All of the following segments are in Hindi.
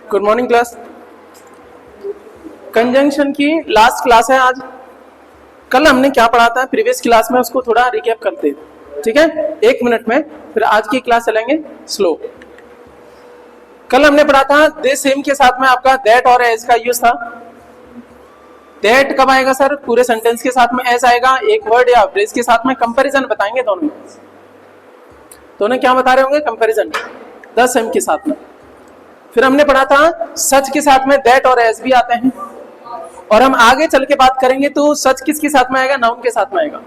Good morning class. कंजंक्शन की लास्ट क्लास है आज। कल हमने क्या पढ़ा था प्रीवियस क्लास में, उसको थोड़ा रिकैप करते हैं, ठीक है, 1 मिनट में, फिर आज की क्लास चलेंगे स्लो। कल हमने पढ़ा था दिस हिम के साथ में आपका दैट और एज का यूज था। दैट कब आएगा सर? पूरे सेंटेंस के साथ में। एज आएगा एक वर्ड या फ्रेज के साथ में। कंपैरिजन बताएंगे दोनों क्या बता रहे होंगे? कंपैरिजन द सेम के साथ में। फिर हमने पढ़ा था सच के साथ में दैट और एज भी आते हैं, और हम आगे चल के बात करेंगे तो सच किसके साथ में आएगा? नाउन के साथ में आएगा।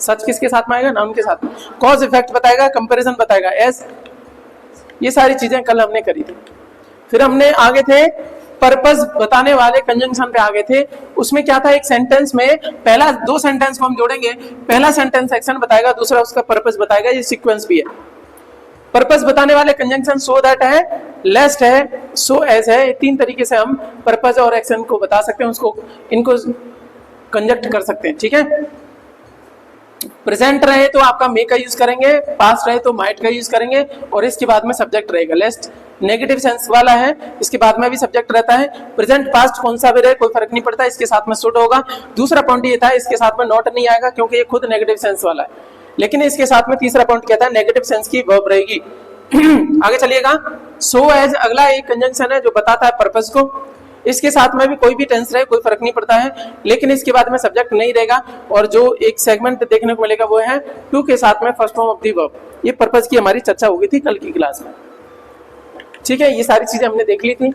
सच किसके साथ में आएगा? नाउन के साथ में। कॉज इफेक्ट बताएगा, कंपैरिजन बताएगा, एज। ये सारी चीजें कल हमने करी थी। फिर हमने आगे थे पर्पस बताने वाले कंजंक्शन पे आगे थे। उसमें क्या था? एक सेंटेंस में पहला 2 सेंटेंस को हम जोड़ेंगे। पहला सेंटेंस एक्शन बताएगा, दूसरा उसका पर्पस बताएगा। ये सीक्वेंस भी है। पर्पस बताने वाले कंजंक्शन सो दैट है, लेस्ट है, सो एज है। 3 तरीके से हम पर्पस और एक्शन को बता सकते हैं, उसको इनको कंजक्ट कर सकते हैं, ठीक है। प्रेजेंट रहे तो आपका मे का यूज करेंगे, पास्ट रहे तो माइट का यूज करेंगे, और इसके बाद में सब्जेक्ट रहेगा। लेस्ट नेगेटिव सेंस वाला है, इसके बाद में भी सब्जेक्ट रहता है। प्रेजेंट पास्ट कौन सा भी रहे कोई फर्क नहीं पड़ता, इसके साथ में शुड होगा। दूसरा पॉइंट ये था, इसके साथ में नॉट नहीं आएगा क्योंकि ये खुद नेगेटिव सेंस वाला है। लेकिन इसके साथ में तीसरा पॉइंट कहता है नेगेटिव सेंस की वर्ब रहेगी। आगे चलिएगा। सो एज अगला एक कंजंक्शन है जो बताता है पर्पस को। इसके साथ में भी कोई भी टेंस रहे कोई फर्क नहीं पड़ता है, लेकिन इसके बाद में सब्जेक्ट नहीं रहेगा। और जो एक सेगमेंट देखने को मिलेगा वो है टू के साथ में first form of the verb. ये पर्पस की हमारी चर्चा हो गई थी कल की क्लास में, ठीक है। ये सारी चीजें हमने देख ली थी।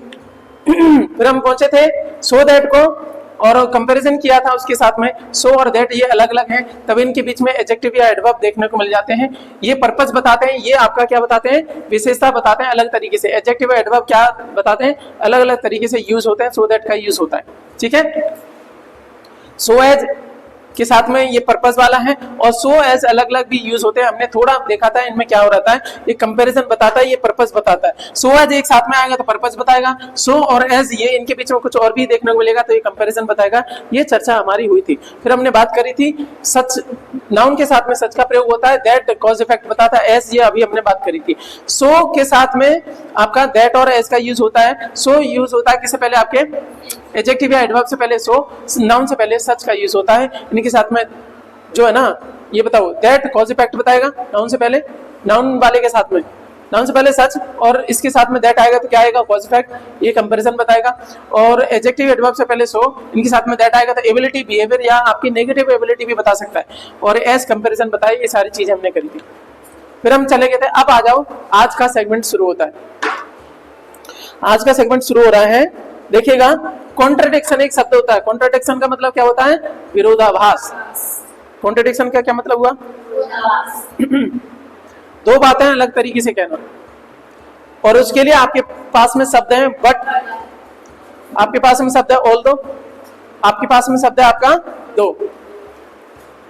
फिर हम पहुंचे थे सो दैट को, और कंपैरिजन किया था उसके साथ में। सो और दैट ये अलग अलग हैं, तब इनके बीच में एडजेक्टिव या एडवर्ब देखने को मिल जाते हैं। ये पर्पस बताते हैं, ये आपका क्या बताते हैं? विशेषता बताते हैं अलग तरीके से। एडजेक्टिव या एडवर्ब क्या बताते हैं? अलग अलग तरीके से यूज होते हैं। सो दैट का यूज होता है, ठीक है। सो एज के साथ में ये पर्पस वाला है, और सो एज अलग अलग भी यूज होते हैं। हमने थोड़ा देखा था इनमें क्या हो रहा है। ये कंपैरिजन बताता है, ये पर्पस बताता है। सो एज एक साथ में आएगा तो पर्पस बताएगा, सो और एज ये इनके बीच में कुछ और भी देखने को मिलेगा तो ये कंपैरिजन बताएगा। ये चर्चा हमारी हुई थी। फिर हमने बात करी थी सच, नाउन के साथ में सच का प्रयोग होता है। दैट कॉज इफेक्ट बताता है, एज ये अभी हमने बात करी थी। सो के साथ में आपका दैट और एज का यूज होता है। सो यूज होता है किससे पहले? आपके एडजेक्टिव या एडवर्ब से पहले सो, नाउन से पहले सच का यूज होता है। इनके साथ में जो है ना, ये बताओ, दैट कॉज इफेक्ट बताएगा नाउन से पहले, नाउन वाले के साथ में, नाउन से पहले सच, और इसके साथ में दैट आएगा तो क्या आएगा? कॉज इफेक्ट, ये कंपैरिजन बताएगा। और एडजेक्टिव एडवर्ब से पहले सो, इनके साथ में दैट आएगा तो एबिलिटी, बिहेवियर या आपकी नेगेटिव एबिलिटी भी बता सकता है। और एज कंपैरिजन बताए। ये सारी चीजें हमने करी थी। फिर हम चले गए थे। अब आ जाओ, आज का सेगमेंट शुरू होता है। आज का सेगमेंट शुरू हो रहा है, देखिएगा। कॉन्ट्रडिक्शन एक शब्द होता है। कॉन्ट्रडिक्शन का मतलब क्या होता है? विरोधाभास। कॉन्ट्रडिक्शन का क्या मतलब हुआ? दो बातें अलग तरीके से कहना। और उसके लिए आपके पास में शब्द है बट, आपके पास में शब्द है ऑल दो, आपके पास में शब्द है आपका दो।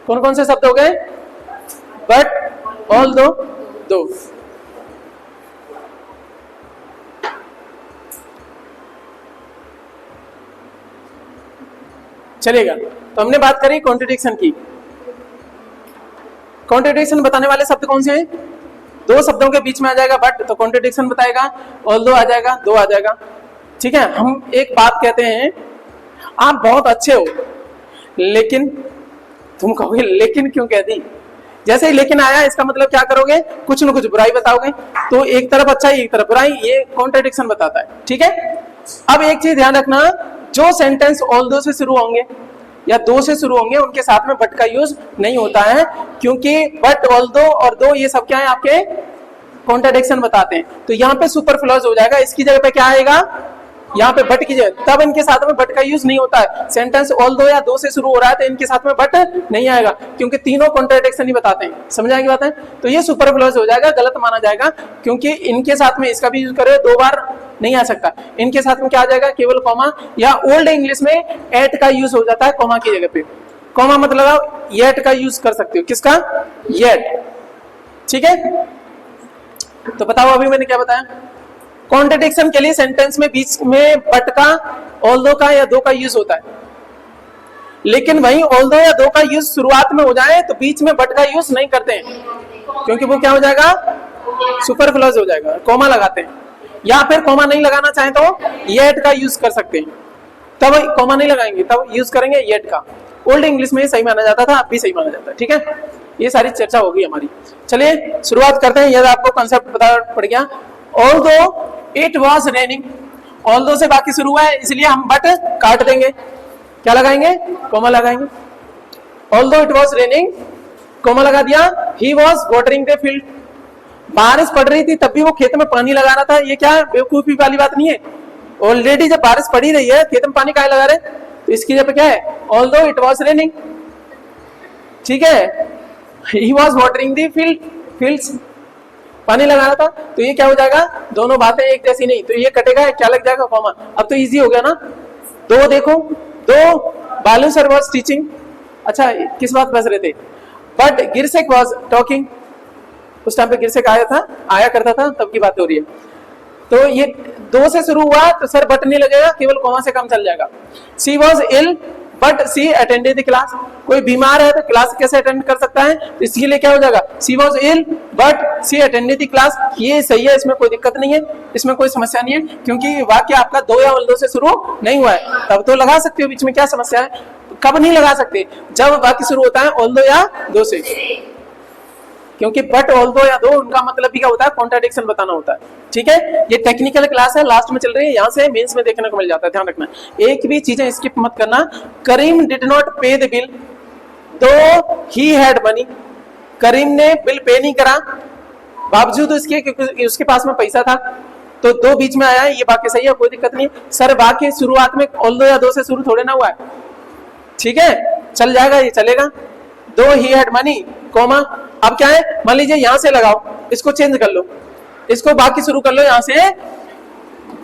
कौन कौन से शब्द हो गए? बट, ऑल दो, दो। चलेगा। तो हमने बात करी कॉन्ट्रडिक्शन की। कॉन्ट्रडिक्शन बताने वाले शब्द कौन से हैं? 2 शब्दों के बीच में आ जाएगा बट तो कॉन्ट्रडिक्शन बताएगा, ऑल्दो आ जाएगा, दो आ जाएगा, ठीक है। हम एक बात कहते हैं, आप बहुत अच्छे हो, लेकिन तुम कहोगे लेकिन क्यों कह दी? जैसे ही लेकिन आया इसका मतलब क्या करोगे? कुछ न कुछ बुराई बताओगे। तो एक तरफ अच्छा एक तरफ बुराई, ये कॉन्ट्रडिक्शन बताता है, ठीक है। अब एक चीज ध्यान रखना, जो सेंटेंस ऑल्दो से शुरू होंगे या दो से शुरू होंगे उनके साथ में बट का यूज नहीं होता है, क्योंकि बट, ऑल्दो और दो ये सब क्या है? आपके कॉन्ट्रडिक्शन बताते हैं। तो यहाँ पे सुपरफ्लूअस हो जाएगा। इसकी जगह पे क्या आएगा? यहाँ पे बट की जगह, तब इनके साथ में बट का यूज नहीं होता है। सेंटेंस ऑल्दो या दो से शुरू हो रहा है तो इनके साथ में बट नहीं आएगा, क्योंकि तीनों कॉन्ट्रडिक्शन ही बताते हैं। समझ आएगी बात है? तो ये सुपरफ्लूअस हो जाएगा, गलत माना जाएगा, क्योंकि इनके साथ में इसका भी यूज करे 2 बार नहीं आ सकता। इनके साथ में क्या आ जाएगा? केवल कॉमा, या ओल्ड इंग्लिश में एट का यूज हो जाता है कॉमा की जगह पे। कॉमा मतलब येट का यूज कर सकते हो। किसका? येट, ठीक है। तो बताओ अभी मैंने क्या बताया? कॉन्ट्रडिक्शन के लिए सेंटेंस में बीच में बट का, ऑल्दो का या दो का यूज होता है, लेकिन वहीं ऑल्दो या दो का यूज शुरुआत में हो जाए तो बीच में बट का यूज नहीं करते हैं। क्योंकि वो क्या हो जाएगा, सुपरफ्लूअस हो जाएगा, कॉमा लगाते हैं। या फिर कॉमा नहीं लगाना चाहें तो येट का यूज कर सकते हैं, तब कॉमा नहीं लगाएंगे, तब यूज करेंगे येट का। ओल्ड इंग्लिश में सही माना जाता था, अब भी सही माना जाता है, ठीक है। ये सारी चर्चा होगी हमारी। चलिए शुरुआत करते हैं। यदि आपको कॉन्सेप्ट पता पड़ गया, although it was raining, although से बाकी शुरू हुआ है इसलिए हम बट काट देंगे, क्या लगाएंगे, कॉमा लगाएंगे। Although it was raining, comma लगा दिया, he was watering the field, बारिश पड़ रही थी तब भी वो खेत में पानी लगा रहा था। ये क्या बेवकूफी वाली बात नहीं है, ऑलरेडी जब बारिश पड़ी रही है खेत में पानी काहे लगा रहे, तो इसकी जगह पे क्या है, ऑल्दो इट वाज रेनिंग, ठीक है, he was watering the fields, पानी लगा रहा था। तो ये क्या हो जाएगा, दोनों बातें एक जैसी नहीं, तो ये कटेगा, क्या लग जाएगा, कॉमा। अब तो इजी हो गया ना। दो देखो, दो बालू सर वाज टीचिंग, अच्छा किस बात बस रहे थे, बट गिरसेक वाज टॉकिंग, उस टाइम पे गिरसेक आया करता था, तब की बात हो रही है। तो ये दो से शुरू हुआ तो सर बट नहीं लगेगा, केवल कॉमा से काम चल जाएगा। She was ill but she attended the class, कोई बीमार है तो क्लास कैसे अटेंड कर सकता है, इसके लिए क्या हो जाएगा, she was ill but she attended the class. ये सही है, इसमें कोई दिक्कत नहीं है, इसमें कोई समस्या नहीं है, क्योंकि वाक्य आपका दो या ऑल्दो से शुरू नहीं हुआ है, तब तो लगा सकते हो, बीच में क्या समस्या है। कब नहीं लगा सकते, जब वाक्य शुरू होता है ऑल्दो या दो से, क्योंकि बट ऑल्दो या दो उनका मतलब भी क्या होता है, कॉन्ट्राडिक्शन बताना होता है, ठीक है। ये टेक्निकल क्लास है, लास्ट में चल रही है, यहाँ से मेंस में देखने को मिल जाता है, ध्यान रखना, एक भी चीजें स्किप मत करना। करीम डिड नॉट पे द बिल दो ही हैड मनी, करीम ने बिल पे नहीं करा बावजूद उसके क्योंकि उसके पास में पैसा था, तो दो बीच में आया है, ये वाक्य सही है, कोई दिक्कत नहीं। सर वाक्य शुरुआत में ऑल्दो या दो से शुरू थोड़े ना हुआ है, ठीक है, चल जाएगा, ये चलेगा। दो ही हैड मनी, कॉमा, अब क्या है, मान लीजिए यहां से लगाओ, इसको चेंज कर लो, इसको बाकी शुरू कर लो यहां से,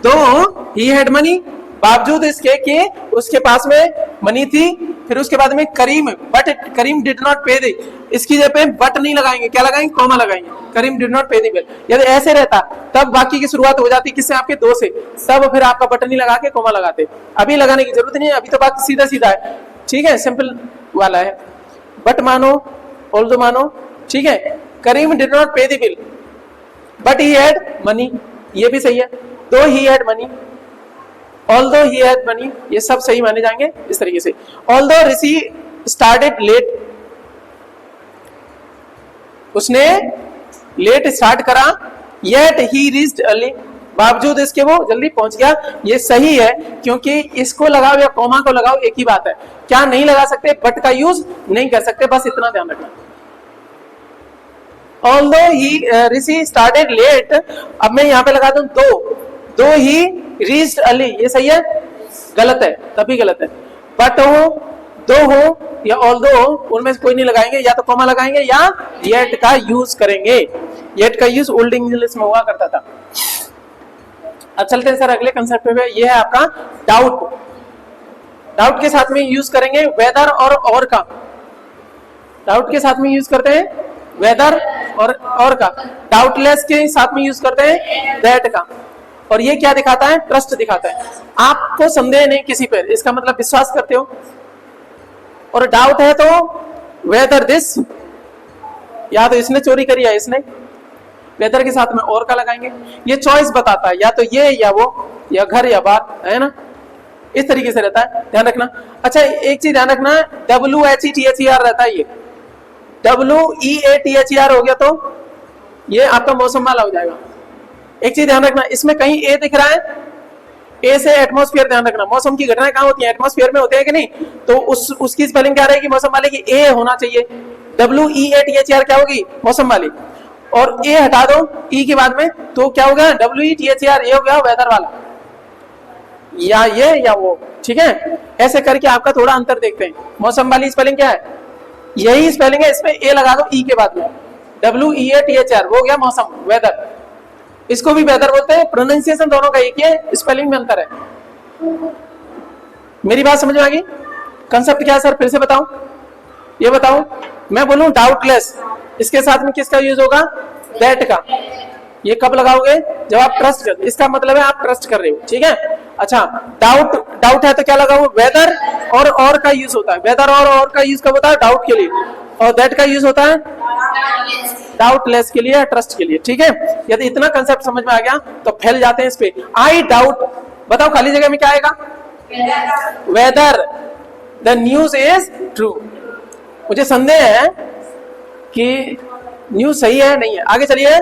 दो ही हैड मनी, बावजूद इसके कि उसके पास में मनी थी, फिर उसके बाद में करीम, बट करीम डिड नॉट पे दे, इसकी जगह पे बट नहीं लगाएंगे, क्या लगाएंगे, कॉमा लगाएंगे, करीम डिड नॉट पे द बिल। यदि ऐसे रहता तब बाकी की शुरुआत हो जाती किससे, आपके दो से, तब फिर आपका बटन नहीं लगा के कॉमा लगाते, अभी लगाने की जरूरत नहीं है, अभी तो बाकी सीधा सीधा है, ठीक है, सिंपल वाला है। बट मानो, ऑल्दो मानो, ठीक है, करीम डिड नॉट पे the bill but he had money, ये भी सही है, दो he had money, although he had money, ये सब सही माने जाएंगे इस तरीके से। ऑल्दो ऋषि स्टार्टेड लेट, उसने लेट स्टार्ट करा, येट ही रीच्ड अर्ली, बावजूद इसके वो जल्दी पहुंच गया, ये सही है, क्योंकि इसको लगाओ या कॉमा को लगाओ एक ही बात है, क्या नहीं लगा सकते, बट का यूज नहीं कर सकते, बस इतना ध्यान रखना। Although he Rishi started late, अब मैं यहाँ पे लगा दूं दो ही reached early, ये सही है, गलत है, तभी गलत है। बट हो, दो हो या ऑल्दो हो, उनमें से कोई नहीं लगाएंगे, या तो कॉमा लगाएंगे या येट का यूज करेंगे, येट का यूज ओल्ड इंग्लिश में हुआ करता था। अब चलते हैं सर अगले कंसेप्ट पे, ये है आपका डाउट। डाउट के साथ में यूज करेंगे वेदर और का, डाउट के साथ में यूज करते हैं वेदर और का, डाउटलेस के साथ में यूज करते हैं दैट का, और ये क्या दिखाता है, ट्रस्ट दिखाता है, आपको संदेह नहीं किसी पर, इसका मतलब विश्वास करते हो। और डाउट है तो वेदर दिस, या तो इसने चोरी करी है इसने, वेदर के साथ में और का लगाएंगे, ये चॉइस बताता है, या तो ये या वो, या घर या बार, है ना, इस तरीके से रहता है, ध्यान रखना। अच्छा एक चीज ध्यान रखना, WHETHER रहता है, ये WEATHER हो गया तो ये आपका मौसम वाला हो जाएगा। एक चीज ध्यान रखना, इसमें कहीं ए दिख रहा है, ए से एटमॉस्फेयर, ध्यान रखना, मौसम की घटनाएं कहाँ होती हैं, एटमॉस्फेयर में होते हैं कि नहीं, तो उसकी स्पेलिंग क्या रहेगी, मौसम वाले की ए होना चाहिए, WEATHER क्या होगी, मौसम वाली, और ए हटा दो ई के बाद में, तो क्या होगा, WETHER, ये हो गया वेदर वाला, या ये या वो, ठीक है। ऐसे करके आपका थोड़ा अंतर देखते हैं। मौसम वाली स्पेलिंग क्या है, यही स्पेलिंग है, इसमें ए लगा दो ई के बाद में, WEATHER, वो गया मौसम, वेदर, इसको भी वेदर बोलते हैं, प्रोनाउंसिएशन दोनों का एक ही है, स्पेलिंग में अंतर है। मेरी बात समझ में आ गई, कंसेप्ट क्या है सर, फिर से बताऊं, ये बताओ, मैं बोलूं डाउटलेस, इसके साथ में किसका यूज होगा, दैट का, ये कब लगाओगे, जब आप ट्रस्ट कर, इसका मतलब है आप ट्रस्ट कर रहे हो, ठीक है। अच्छा डाउट है तो क्या लगाओ, वेदर और का यूज होता है, वेदर और का यूज कब होता है, डाउट के लिए, और दैट का यूज होता है डाउटलेस के लिए, ट्रस्ट के लिए। ठीक है, यदि इतना कंसेप्ट समझ में आ गया तो फैल जाते हैं इस पे। आई डाउट, बताओ खाली जगह में क्या आएगा? Whether the news is true. मुझे संदेह है कि न्यूज सही है नहीं है। आगे चलिए,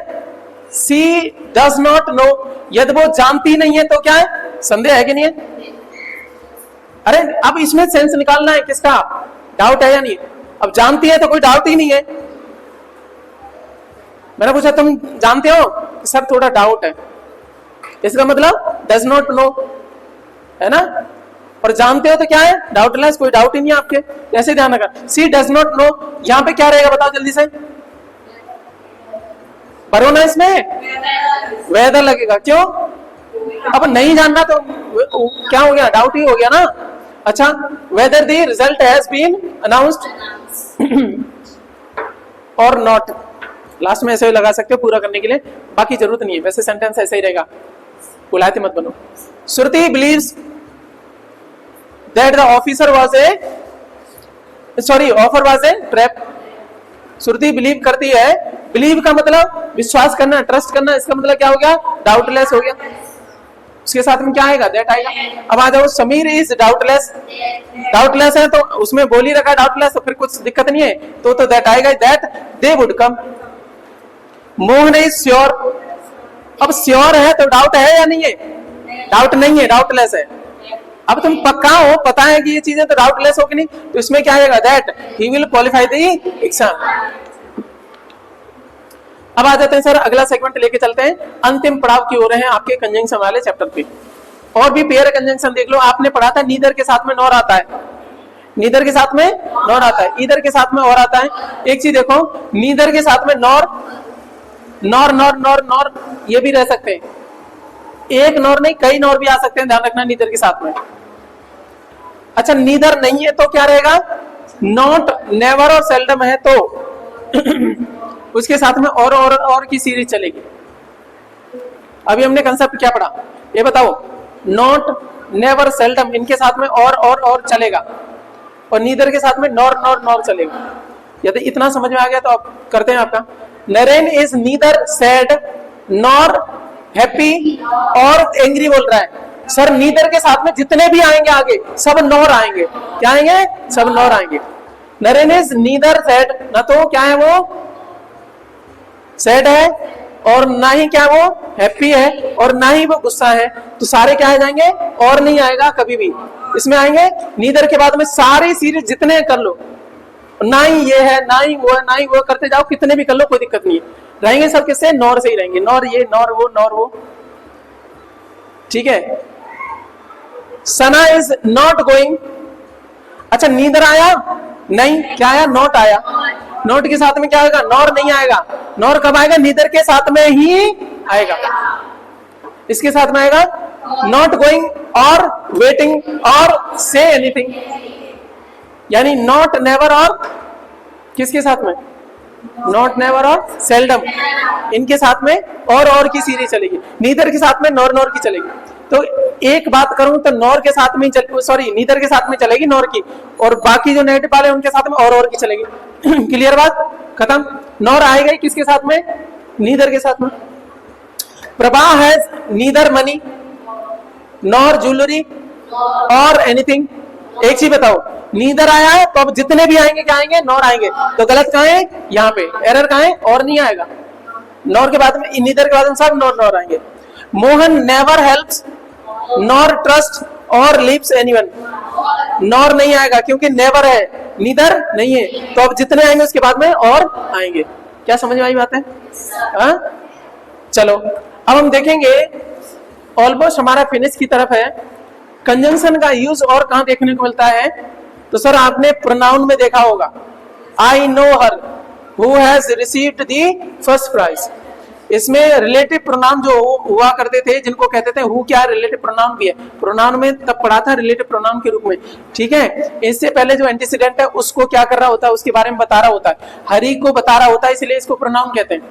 सी डज नॉट नो, यदि वो जानती नहीं है तो क्या है? संदेह है कि नहीं है? अरे अब इसमें सेंस निकालना है किसका, डाउट है या नहीं। अब जानती है तो कोई डाउट ही नहीं है। मैंने पूछा तुम जानते हो? सर थोड़ा डाउट है, इसका मतलब डज नॉट नो है ना। और जानते हो तो क्या है? डाउटलेस, कोई डाउट ही नहीं है आपके। ऐसे ध्यान रखना, सी डज नॉट नो, यहां पे क्या रहेगा बताओ जल्दी से? भरो ना इसमें, वेदर लगेगा। क्यों? अब नहीं जानना तो क्या हो गया? डाउट ही हो गया ना। अच्छा, whether the result has been announced or not, लास्ट में ऐसे ही लगा सकते हो पूरा करने के लिए, बाकी जरूरत नहीं है। वैसे सेंटेंस ऐसा ही रहेगा, बुलाते मत बनो। Shruti believes that the officer was a offer was a trap. Shruti believe करती है, बिलीव का मतलब विश्वास करना, ट्रस्ट करना, इसका मतलब क्या हो गया? डाउटलेस हो गया। उसके साथ में क्या आएगा? दैट आएगा। अब आ जाओ, समीर इज डाउटलेस, डाउटलेस है तो उसमें बोल ही रखा है डाउटलेस, तो फिर कुछ दिक्कत नहीं है, तो दैट आएगा, that they would come. Mohan is sure, अब श्योर है तो डाउट है या नहीं है? डाउट नहीं है, डाउटलेस है। अब तुम पक्का हो, पता है कि ये चीजें, तो डाउटलेस हो कि नहीं, तो इसमें क्या आएगा? That he will qualify the exam. अब आ जाते हैं सर, अगला सेगमेंट लेके चलते हैं, अंतिम पड़ाव की ओर हैं आपके कंजंक्शन वाले चैप्टर पे। और भी पेयर कंजंक्शन देख लो, आपने पढ़ा था नीदर के साथ में नॉर आता है, नीदर के साथ में नॉर आता है, ईदर के साथ में और आता है। एक चीज देखो, नीदर के साथ में nor, nor nor nor nor ये भी रह सकते हैं, एक नॉर नहीं कई नॉर भी आ सकते हैं, ध्यान रखना नीदर के साथ में। अच्छा, नीदर नहीं है तो क्या रहेगा? नॉट, नेवर और सेल्डम है तो उसके साथ में और की सीरीज चलेगी। अभी हमने कंसेप्ट क्या पढ़ा ये बताओ? नॉट, नेवर, सेल्डम, इनके साथ में और चलेगा, और नीदर के साथ में नॉर नॉर नॉर चलेगा। यदि इतना समझ में आ गया तो आप करते हैं आपका। Naren is neither sad nor happy और एंग्री बोल रहा है। सर नीदर के साथ में जितने भी आएंगे आगे सब नॉर आएंगे। क्या आएंगे? सब नॉर आएंगे। नरेन इज नीदर सैड, ना तो क्या है वो सैड है, और ना ही क्या वो हैप्पी है, और ना ही वो गुस्सा है, तो सारे क्या आ जाएंगे? और नहीं आएगा कभी भी, इसमें आएंगे नीदर के बाद में सारी सीरीज जितने कर लो, ना ही ये है ना ही वो है ना ही वो, करते जाओ, कितने भी कर लो कोई दिक्कत नहीं है, रहेंगे सब किससे? नॉर से ही रहेंगे। नॉर ये, नॉर वो, नॉर वो। ठीक है। सना इज नॉट गोइंग, अच्छा नीदर आया नहीं, क्या आया? नॉट आया। नॉट के साथ में क्या आएगा? नॉर नहीं आएगा। नॉर कब आएगा? नीदर के साथ में ही आएगा। इसके साथ में आएगा नॉट गोइंग और वेटिंग और से एनीथिंग, यानी नॉट, नेवर और किसके साथ में? नॉट, नेवर और सेल्डम, इनके साथ में और की सीरीज चलेगी। नीदर के साथ में नॉर नॉर की चलेगी। तो एक बात करूं तो नॉर के साथ में सॉरी नीदर के साथ में चलेगी नॉर की, और बाकी जो नेगेटिव वाले उनके साथ में और की चलेगी। क्लियर बात? खत्म। नॉर आएगा ही किसके साथ में? नीदर के साथ में। Prabha has neither money nor jewellery और एनीथिंग। एक चीज बताओ, नीदर आया है तो अब जितने भी आएंगे क्या आएंगे? नॉर आएंगे। तो गलत कहां है? यहाँ पे एरर कहां है? और नहीं आएगा। नॉर के बाद में, नीदर के बाद में सब नॉर नॉर आएंगे। Mohan never helps nor trust और लीव्स एनीवन, नॉर नहीं आएगा क्योंकि नेवर है, नीदर नहीं है, तो अब जितने आएंगे उसके बाद में और आएंगे। क्या समझ में आई बात है? चलो अब हम देखेंगे, ऑलमोस्ट हमारा फिनिश की तरफ है। कंजंक्शन का यूज और कहां देखने को मिलता है? तो सर आपने प्रोनाउन में देखा होगा, I know her who has received the first prize. इसमें रिलेटिव प्रोनाउन जो हुआ करते थे, जिनको कहते थे हु, क्या रिलेटिव प्रोनाउन भी है। प्रोनाउन में तब पढ़ा था रिलेटिव प्रोनाउन के रूप में। ठीक है, इससे पहले जो एंटीसीडेंट है उसको क्या कर रहा होता है, उसके बारे में बता रहा होता है, हरि को बता रहा होता है, इसलिए इसको प्रोनाउन कहते हैं।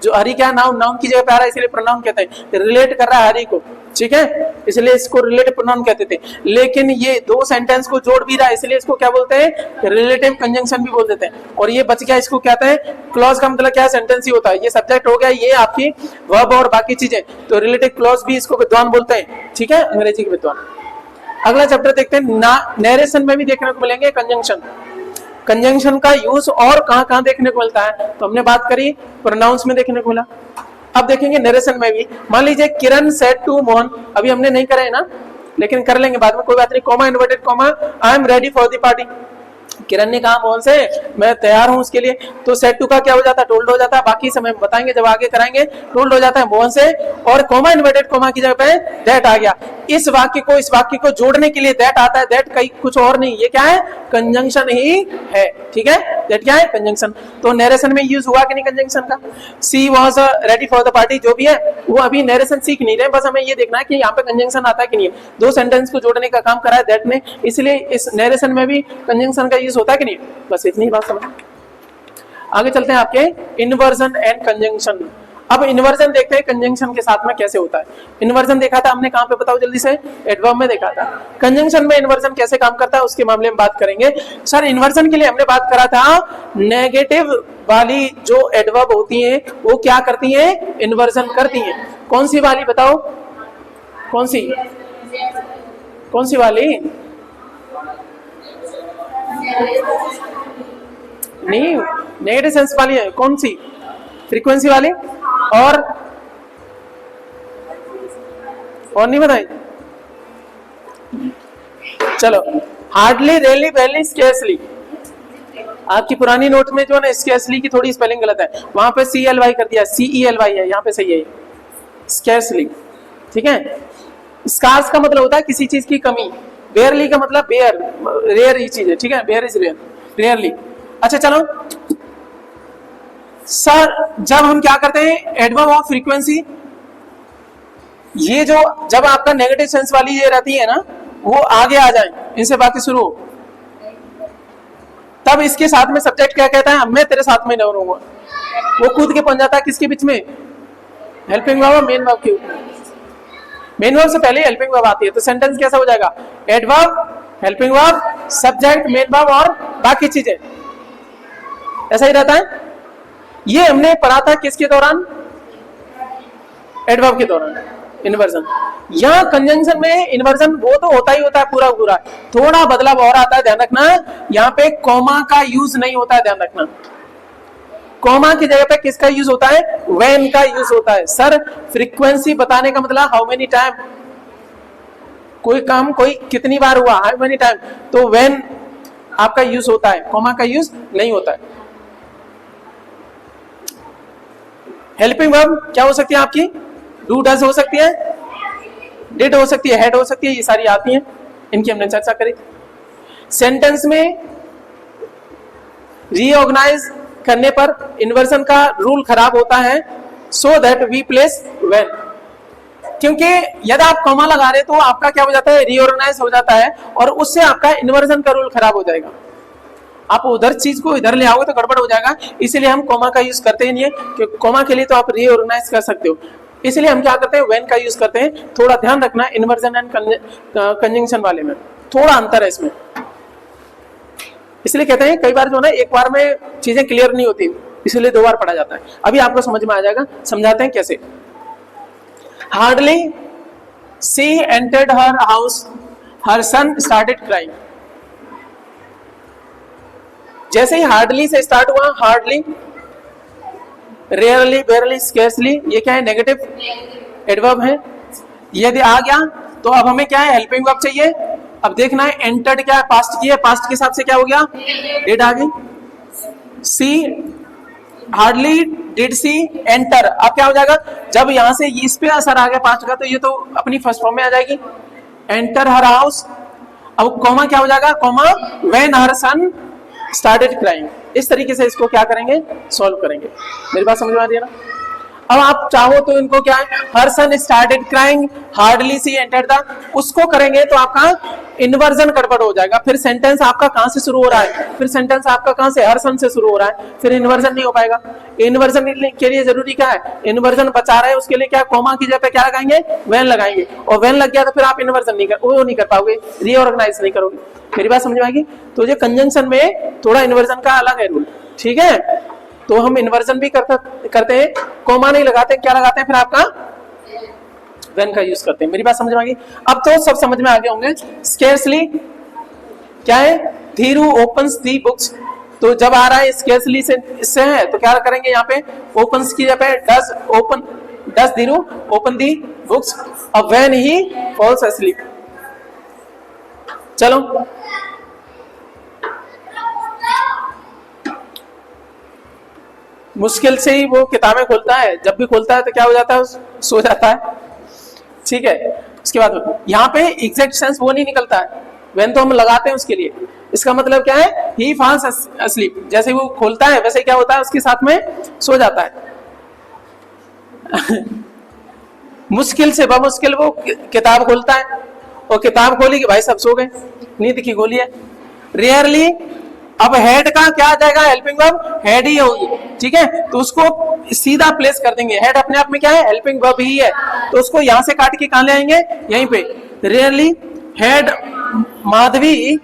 जो हरि क्या नाउन, नाउन की जगह पे आ रहा है इसलिए प्रोनाउन कहते हैं, रिलेट कर रहा है हरि को। ठीक है, इसलिए इसको रिलेटिव प्रोनाउन कहते थे। लेकिन ये दो सेंटेंस को जोड़ भी रहा है, इसलिए इसको क्या बोलते हैं, रिलेटिव कंजंक्शन भी बोल देते हैं। और ये बच गया, इसको क्या कहते हैं, क्लॉज का मतलब क्या है, सेंटेंस ही होता है। ये सब्जेक्ट हो गया, ये आपकी वर्ब और बाकी चीजें, तो रिलेटिव क्लॉज भी इसको विद्वान बोलते हैं, ठीक है, अंग्रेजी के विद्वान। अगला चैप्टर देखते हैं, नरेशन में भी देखने को मिलेंगे कंजंक्शन। कंजंक्शन का यूज और कहां देखने को मिलता है, तो हमने बात करी प्रोनाउंस में देखने को मिला। अब देखेंगे नरेशन में भी। मान लीजिए किरण सेड टू मोहन, अभी हमने नहीं करे है ना, लेकिन कर लेंगे बाद में, कोई बात नहीं। Comma inverted comma, I am ready for the party. Kiran ने कहा मोहन से मैं तैयार हूं उसके लिए, तो सेड टू का क्या हो जाता है, टोल्ड हो जाता है। बाकी समय बताएंगे जब आगे कराएंगे, टोल्ड हो जाता है मोहन से, और कॉमा इन्वर्टेड कॉमा की जगह पे दैट आ गया। इस वाक्य को जोड़ने के लिए दैट आता है। दैट कहीं कुछ और नहीं, ये क्या है, कंजंक्शन ही है, ठीक है। दैट क्या है, कंजंक्शन। तो नरेशन में यूज हुआ कि नहीं कंजंक्शन का। She was ready for the party, जो भी है वो अभी नरेशन सीख नहीं रहे, बस हमें ये देखना है कि यहाँ पे कंजंक्शन आता है कि नहीं है। दो सेंटेंस को जोड़ने का काम करा है दैट ने, इसलिए इस नरेशन में भी कंजंक्शन का यूज होता है कि नहीं। बस इतनी बात समझ। आगे चलते हैं आपके इन्वर्जन एंड कंजंक्शन। अब इन्वर्जन देखते हैं कंजंक्शन के साथ में कैसे होता है। इन्वर्जन देखा था हमने कहां पे, बताओ जल्दी से, एडवर्ब में देखा था। कंजंक्शन में इन्वर्जन कैसे काम करता है उसके मामले में बात करेंगे। सर इन्वर्जन के लिए हमने बात करा था, नेगेटिव वाली जो एडवर्ब होती हैं वो क्या करती हैं, इन्वर्जन करती हैं। कौन सी वाली बताओ, कौन सी वाली, नहीं नेगेटिव सेंस वाली है, कौन सी, फ्रीक्वेंसी वाली, और नहीं बताई। चलो, हार्डली, रेयरली, बेयरली, स्केर्सली। आपकी पुरानी नोट में जो है ना स्केर्सली की थोड़ी स्पेलिंग गलत है, वहां पे CLY कर दिया, CELY है, यहाँ पे सही है स्केर्सली, ठीक है। स्कार्स का मतलब होता है किसी चीज की कमी, बेयरली का मतलब बेयर, रेयर ही चीज है, ठीक है, बेयर इज रेयर, रेयरली। अच्छा चलो सर, जब हम क्या करते हैं एडवर्ब ऑफ फ्रीक्वेंसी, ये जो जब आपका नेगेटिव सेंस वाली ये रहती है ना, वो आगे आ जाए, इनसे बातें शुरू हो, तब इसके साथ में सब्जेक्ट क्या कहता है, मैं तेरे साथ में नहीं रहूंगा, वो कूद के पहुंच जाता है किसके बीच में, हेल्पिंग वर्ब और मेन वर्ब के। मेन वर्ब से पहले हेल्पिंग वर्ब आती है, तो सेंटेंस कैसा हो जाएगा, adverb, helping verb, subject, main verb और बाकी चीजें, ऐसा ही रहता है। ये हमने पढ़ा था किसके दौरान, एडवर्ब के दौरान, इन्वर्जन। यहाँ कंजंक्शन में इन्वर्जन वो तो होता ही होता है पूरा पूरा, थोड़ा बदलाव और आता है, ध्यान रखना। यहाँ पे कॉमा का यूज नहीं होता है, ध्यान रखना। कॉमा की जगह पे किसका यूज होता है, व्हेन का यूज होता है। सर फ्रीक्वेंसी बताने का मतलब हाउ मेनी टाइम, कोई काम कोई कितनी बार हुआ, हाउ मेनी टाइम, तो व्हेन आपका यूज होता है, कॉमा का यूज नहीं होता है। हेल्पिंग वर्ब क्या हो सकती है आपकी, डू डज हो सकती है, डिड हो सकती है, हैड हो सकती है, ये सारी आती हैं, इनकी हमने चर्चा करी। सेंटेंस में रीऑर्गेनाइज करने पर इन्वर्जन का रूल खराब होता है, so that we place when, क्योंकि यदि आप कॉमा लगा रहे तो आपका क्या हो जाता है, रीऑर्गेनाइज हो जाता है, और उससे आपका इन्वर्जन का रूल खराब हो जाएगा। आप उधर चीज को इधर ले आओगे तो गड़बड़ हो जाएगा, इसलिए हम कॉमा का यूज करते ही नहीं है, क्योंकि कॉमा के लिए तो आप रीऑर्गेनाइज कर सकते हो, इसलिए हम क्या करते हैं, व्हेन का यूज करते हैं। थोड़ा ध्यान रखना इन्वर्जन एंड कंजंक्शन वाले में थोड़ा अंतर है इसमें, इसलिए कहते हैं कई बार जो है ना एक बार में चीजें क्लियर नहीं होती, इसलिए दो बार पढ़ा जाता है। अभी आपको समझ में आ जाएगा, समझाते हैं कैसे। Hardly she entered her house, her son started crying. जैसे ही हार्डली से स्टार्ट हुआ, हार्डली, रेयरली, बेयरली, स्केर्सली, ये क्या है, नेगेटिव एडवर्ब है। यदि आ गया तो अब हमें क्या है, हेल्पिंग वर्ब चाहिए। अब देखना है एंटर्ड क्या है, पास्ट की है, पास्ट के हिसाब से क्या हो गया, डिड आ गई। सी, हार्डली डिड सी एंटर, अब क्या हो जाएगा, जब यहां से इस पे असर आ गया पास्ट का, तो ये तो अपनी फर्स्ट फॉर्म में आ जाएगी, एंटर हर हाउस। अब कॉमा क्या हो जाएगा, comma when her son started crying. इस तरीके से इसको क्या करेंगे, सॉल्व करेंगे। मेरी बात समझ में आ रही है ना। अब आप चाहो तो इनको क्या है, her son started crying hardly see enter the, उसको करेंगे तो आपका इन्वर्जन गड़बड़ हो जाएगा। फिर सेंटेंस आपका कहां से शुरू हो रहा है, फिर सेंटेंस आपका कहां से, हर सन से शुरू हो रहा है, फिर इन्वर्जन नहीं हो पाएगा। इन्वर्जन के लिए जरूरी क्या है, इन्वर्जन बचा रहे हैं उसके लिए क्या, कॉमा की जगह पे क्या लगाएंगे, वेन लगाएंगे, और वेन लग गया तो फिर आप इन्वर्जन नहीं कर पाओगे, रीऑर्गेनाइज नहीं करोगे। मेरी बात समझ में आएगी। तो ये कंजंक्शन में थोड़ा इन्वर्जन का अलग है रूल, ठीक है। तो हम इन्वर्जन भी करते हैं, कॉमा नहीं लगाते, क्या लगाते हैं फिर आपका वेन का यूज करते हैं। मेरी बात समझ में आ गई। अब तो सब समझ में आ गए होंगे। स्केर्सली क्या है, धीरू ओपन्स दी बुक्स, तो जब आ रहा है स्केर्सली से इससे है तो क्या करेंगे यहाँ पे, ओपन्स की जगह पे does Dhiru open the books, अब व्हेन ही फॉल्स asleep। चलो मुश्किल से ही वो किताबें खोलता है, जब भी खोलता है तो क्या हो जाता है, सो जाता है, ठीक है। उसके बाद यहाँ पे एग्जैक्ट सेंस वो नहीं निकलता है, व्हेन तो हम लगाते हैं उसके लिए। इसका मतलब क्या है, ही फॉल्स asleep, जैसे वो खोलता है वैसे क्या होता है उसके साथ में सो जाता है। मुश्किल से बमुश्किल वो किताब खोलता है, और किताब खोली कि भाई सब सो गए, नींद की गोली है। रेयरली, अब हेड का क्या आ जाएगा, हेल्पिंग वर्ब हेड ही होगी, ठीक है, तो उसको सीधा प्लेस कर देंगे। हेड अपने आप में क्या है, हेल्पिंग वर्ब ही है, तो उसको यहां से काट के कहां ले आएंगे, यहीं पे। रेयरली हेड माधवी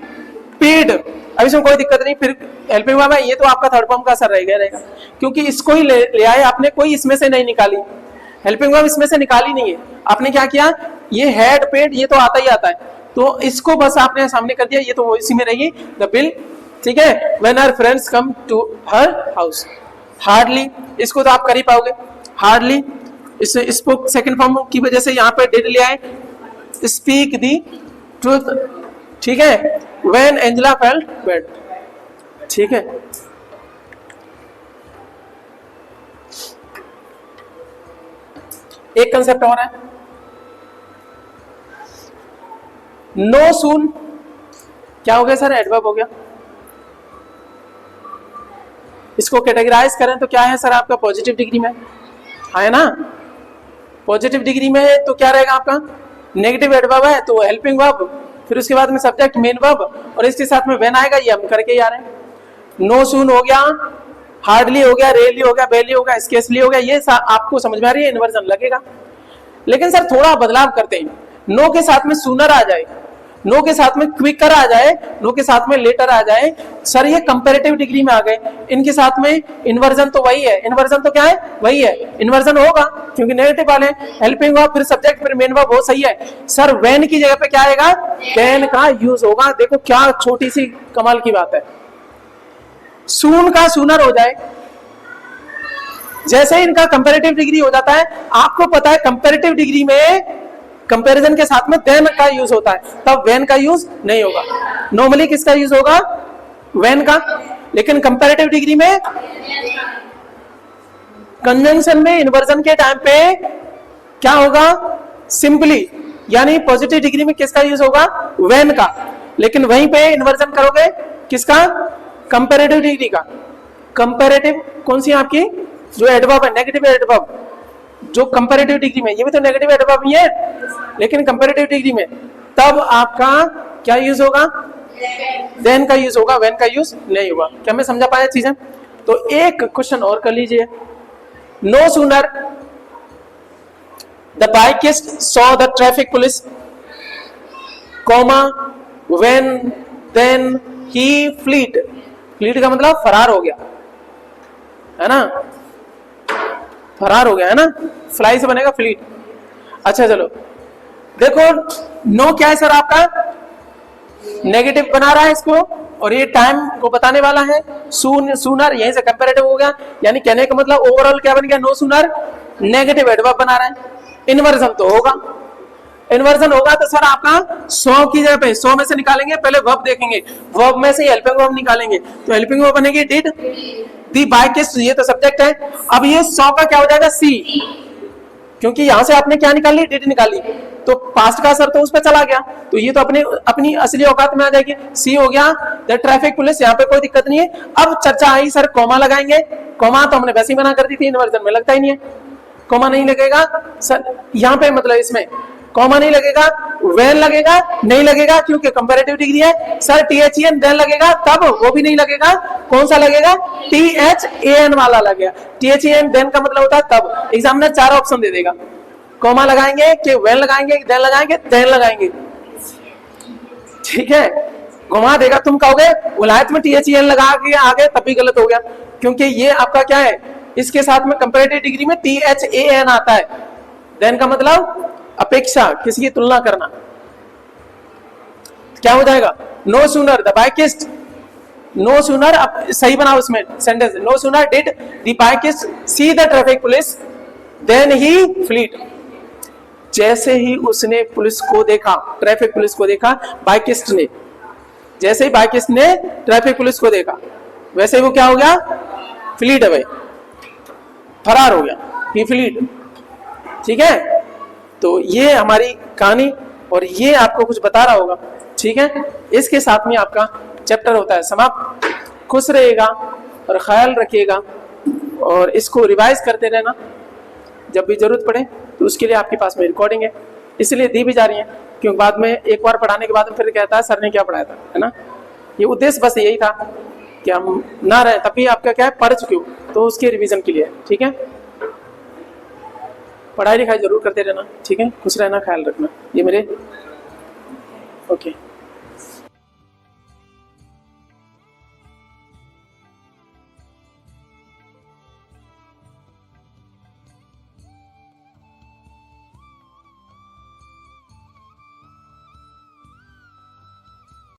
पेड, अब इसमें कोई दिक्कत नहीं, फिर हेल्पिंग वर्ब है, ये तो आपका थर्ड फॉर्म का असर रहेगा, क्योंकि इसको ही ले आए आपने, कोई इसमें से नहीं निकाली, हेल्पिंग वर्ब इसमें से निकाली नहीं है। आपने क्या किया, ये हेड पेड ये तो आता ही आता है, तो इसको बस आपने सामने कर दिया, ये तो इसी में रहेगी, द बिल, ठीक है। When our friends come to her house, hardly, इसको तो आप कर ही पाओगे, हार्डली, इसको सेकंड फॉर्म की वजह से यहाँ पे डिड ले आए, स्पीक दी ट्रूथ, ठीक है। व्हेन एंजेला फेल्ट बैड, ठीक है। एक कंसेप्ट और है, नो सून, क्या हो गया सर, एडवर्ब हो गया। इसको कैटेगराइज करें तो क्या है सर आपका, पॉजिटिव डिग्री में है ना, पॉजिटिव डिग्री में है तो क्या रहेगा आपका, नेगेटिव एडवर्ब है तो हेल्पिंग वर्ब, फिर उसके बाद में सब्जेक्ट मेन वर्ब, और इसके साथ में व्हेन आएगा, ये हम करके आ रहे हैं। नो सून हो गया, हार्डली हो गया, रेयरली हो गया, बेरली हो गया, स्केर्सली हो गया, ये आपको समझ में आ रही है, इन्वर्जन लगेगा। लेकिन सर थोड़ा बदलाव करते हैं, नो के साथ में सूनर आ जाए, नो के साथ में क्विकर आ जाए, नो के साथ में लेटर आ जाए, सर ये कंपैरेटिव डिग्री में आ गए। इनके साथ में इन्वर्जन तो वही है, इन्वर्जन तो क्या है, वही है, इन्वर्जन होगा क्योंकि नेगेटिव वाले, हेल्पिंग वर्ब फिर सब्जेक्ट फिर मेन वर्ब, वो सही है। सर व्हेन की जगह पे क्या आएगा, कैन का यूज होगा। देखो क्या छोटी सी कमाल की बात है, सून का सूनर हो जाए, जैसे इनका कंपैरेटिव डिग्री हो जाता है। आपको पता है कंपैरेटिव डिग्री में कंपैरिजन के साथ में देन का यूज होता है, तब वेन का यूज नहीं होगा। नॉर्मली किसका यूज होगा, वेन का, लेकिन कंपैरेटिव डिग्री में कंजंक्शन में इन्वर्जन के टाइम पे क्या होगा, सिंपली, यानी पॉजिटिव डिग्री में किसका यूज होगा, वेन का, लेकिन वहीं पे इन्वर्जन करोगे किसका, कंपैरेटिव डिग्री का। कंपैरेटिव कौन सी आपकी, जो एडवर्ब है, नेगेटिव एडवर्ब, जो कंपैरेटिव डिग्री में, ये भी तो नेगेटिव एडवर्ब ही है, लेकिन कंपैरेटिव डिग्री में तब आपका क्या यूज होगा, देन का यूज होगा, व्हेन का यूज नहीं होगा। क्या मैं समझा पाया चीजें। तो एक क्वेश्चन और कर लीजिए, no sooner the bikist saw the traffic police, comma, when then he fled, fled का मतलब फरार हो गया है ना, फरार हो गया है ना, फ्लाई से बनेगा फ्लीट। अच्छा चलो देखो, नो क्या है सर आपका, नेगेटिव बना रहा है इसको, और ये टाइम को बताने वाला है, सूनर यहीं से कंपैरेटिव हो गया, यानी कहने का मतलब ओवरऑल क्या बन गया, नो सूनर नेगेटिव एडवर्ब बना रहा है। इन्वर्जन तो होगा, इन्वर्जन होगा तो सर आपका 100 की जगह पे 100 में से निकालेंगे, पहले वर्ब देखेंगे, वर्ब में से हेल्पिंग वर्ब निकालेंगे, तो हेल्पिंग वर्ब बनेगी डिड, दी बाइकिस्ट, ये तो सब्जेक्ट है। अब ये 100 का क्या हो जाएगा, सी, क्योंकि यहां से आपने क्या निकाली, डिड निकाली, तो पास्ट का असर तो उस पर चला गया, तो ये तो अपनी असली औकात में आ जाएगी, सी हो गया द ट्रैफिक पुलिस, यहाँ पे कोई दिक्कत नहीं है। अब चर्चा आई सर कॉमा लगाएंगे, कॉमा तो हमने वैसे ही मना कर दी थी, इन्वर्जन में लगता ही नहीं है, कॉमा नहीं लगेगा सर, यहाँ पे मतलब इसमें कॉमा नहीं लगेगा, वेन लगेगा नहीं लगेगा क्योंकि कंपैरेटिव डिग्री है। सर THEN देन लगेगा तब, वो भी नहीं लगेगा। कौन सा लगेगा? THAN वाला लगेगा। THEN देन का मतलब होता है तब। एग्जामिनर 4 ऑप्शन दे देगा, कॉमा लगाएंगे कि वेन लगाएंगे, देन लगाएंगे, देन लगाएंगे, ठीक है। घुमा देगा, तुम कहोगे विलायत में THEN लगा के आगे तब भी गलत हो गया, क्योंकि ये आपका क्या है, इसके साथ में कंपैरेटिव डिग्री में THAN आता है। देन का मतलब अपेक्षा, किसी की तुलना करना। क्या हो जाएगा? No sooner the bikist, no sooner, अब सही बनाओ उसमें sentence, no sooner did the bikist see the traffic police then he fled. जैसे ही उसने पुलिस को देखा, ट्रैफिक पुलिस को देखा, बाइकिस्ट ने, जैसे ही बाइकिस्ट ने ट्रैफिक पुलिस को देखा, वैसे ही वो क्या हो गया? फ्लीड अवे, फरार हो गया, ही फ्लीड, ठीक है। तो ये हमारी कहानी, और ये आपको कुछ बता रहा होगा, ठीक है। इसके साथ में आपका चैप्टर होता है समाप्त। खुश रहेगा और ख्याल रखिएगा, और इसको रिवाइज करते रहना, जब भी जरूरत पड़े तो उसके लिए आपके पास में रिकॉर्डिंग है, इसलिए दी भी जा रही है, क्योंकि बाद में एक बार पढ़ाने के बाद फिर कहता है सर ने क्या पढ़ाया था, है ना। ये उद्देश्य बस यही था कि हम ना रहे, तभी आपका क्या है, पढ़ चुके हो, तो उसके रिवीजन के लिए, ठीक है। पढ़ाई लिखाई जरूर करते रहना, ठीक है। खुश रहना, ख्याल रखना, ये मेरे ओके।